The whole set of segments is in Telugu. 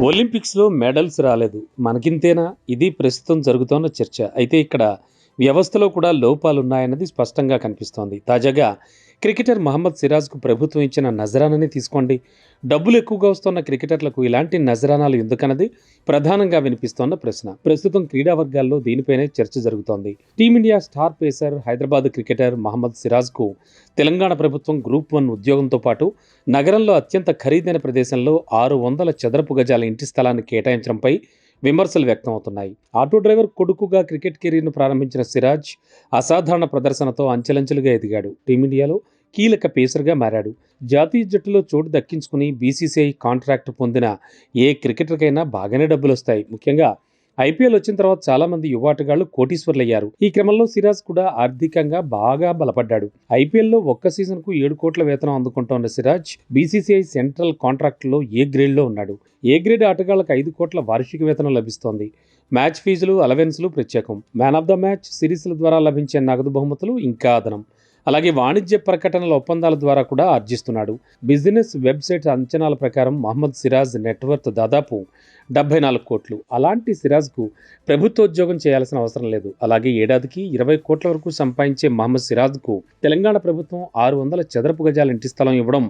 ఒలింపిక్స్‌లో మెడల్స్ రాలేదు. మనకింతేనా? ఇది ప్రస్తుతం జరుగుతోన్న చర్చ. అయితే ఇక్కడ వ్యవస్థలో కూడా లోపాలున్నాయన్నది స్పష్టంగా కనిపిస్తోంది. తాజాగా క్రికెటర్ మహమ్మద్ సిరాజ్‌కు ప్రభుత్వం ఇచ్చిన నజరానానే తీసుకోండి. డబ్బులు ఎక్కువగా వస్తున్న క్రికెటర్లకు ఇలాంటి నజరానాలు ఎందుకన్నది ప్రధానంగా వినిపిస్తోన్న ప్రశ్న. ప్రస్తుతం క్రీడా వర్గాల్లో దీనిపైనే చర్చ జరుగుతోంది. Team India star pacer, Hyderabad cricketer Mohammed సిరాజ్‌కు తెలంగాణ ప్రభుత్వం గ్రూప్ 1 ఉద్యోగంతో పాటు నగరంలో అత్యంత ఖరీదైన ప్రదేశంలో 600 చదరపు గజాల ఇంటి స్థలాన్ని కేటాయించడంపై విమర్శలు వ్యక్తమవుతున్నాయి. ఆటో డ్రైవర్ కొడుకుగా క్రికెట్ కెరీర్ను ప్రారంభించిన సిరాజ్ అసాధారణ ప్రదర్శనతో అంచెలంచెలుగా ఎదిగాడు. టీమిండియాలో కీలక పేసర్గా మారాడు. జాతీయ జట్టులో చోటు దక్కించుకుని బీసీసీఐ కాంట్రాక్ట్ పొందిన ఏ క్రికెటర్కైనా బాగానే డబ్బులొస్తాయి. ముఖ్యంగా ఐపీఎల్ వచ్చిన తర్వాత చాలా మంది యువ ఆటగాళ్లు కోటీశ్వర్లయ్యారు. ఈ క్రమంలో సిరాజ్ కూడా ఆర్థికంగా బాగా బలపడ్డాడు. ఐపీఎల్లో ఒక్క సీజన్కు 7 కోట్ల వేతనం అందుకుంటోన్న సిరాజ్ బీసీసీఐ సెంట్రల్ కాంట్రాక్టులో ఏ గ్రేడ్లో ఉన్నాడు. ఏ గ్రేడ్ ఆటగాళ్లకు 5 కోట్ల వార్షిక వేతనం లభిస్తోంది. మ్యాచ్ ఫీజులు, అలవెన్స్లు ప్రత్యేకం. మ్యాన్ ఆఫ్ ద మ్యాచ్, సిరీస్ల ద్వారా లభించే నగదు బహుమతులు ఇంకా అదనం. అలాగే వాణిజ్య ప్రకటనల ఒప్పందాల ద్వారా కూడా ఆర్జిస్తున్నాడు. బిజినెస్ వెబ్సైట్ అంచనాల ప్రకారం మహమ్మద్ సిరాజ్ నెట్వర్త్ దాదాపు 74 కోట్లు. అలాంటి సిరాజ్కు ప్రభుత్వోద్యోగం చేయాల్సిన అవసరం లేదు. అలాగే ఏడాదికి 20 కోట్ల వరకు సంపాదించే మహమ్మద్ సిరాజ్కు తెలంగాణ ప్రభుత్వం 600 చదరపు గజాల ఇంటి స్థలం ఇవ్వడం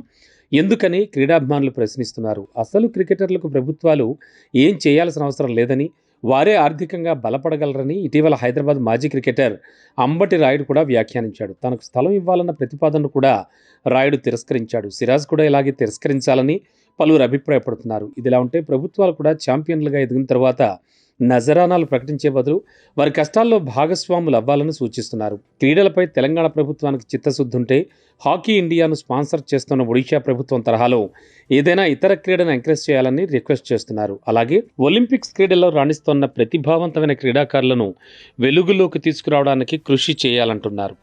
ఎందుకని క్రీడాభిమానులు ప్రశ్నిస్తున్నారు. అసలు క్రికెటర్లకు ప్రభుత్వాలు ఏం చేయాల్సిన అవసరం లేదని, వారే ఆర్థికంగా బలపడగలరని ఇటీవల హైదరాబాద్ మాజీ క్రికెటర్ అంబటి రాయుడు కూడా వ్యాఖ్యానించాడు. తనకు స్థలం ఇవ్వాలన్న ప్రతిపాదనను కూడా రాయుడు తిరస్కరించాడు. సిరాజ్ కూడా ఇలాగే తిరస్కరించాలని పలువురు అభిప్రాయపడుతున్నారు. ఇదిలా ఉంటే ప్రభుత్వాలు కూడా ఛాంపియన్లుగా ఎదిగిన తర్వాత నజరానాలు ప్రకటించే బదులు వారి కష్టాల్లో భాగస్వాములు అవ్వాలని సూచిస్తున్నారు. క్రీడలపై తెలంగాణ ప్రభుత్వానికి చిత్తశుద్ధి ఉంటే హాకీ ఇండియాను స్పాన్సర్ చేస్తున్న ఒడిషా ప్రభుత్వం తరహాలో ఏదైనా ఇతర క్రీడను ఎంకరేజ్ చేయాలని రిక్వెస్ట్ చేస్తున్నారు. అలాగే ఒలింపిక్స్ క్రీడల్లో రాణిస్తున్న ప్రతిభావంతమైన క్రీడాకారులను వెలుగులోకి తీసుకురావడానికి కృషి చేయాలంటున్నారు.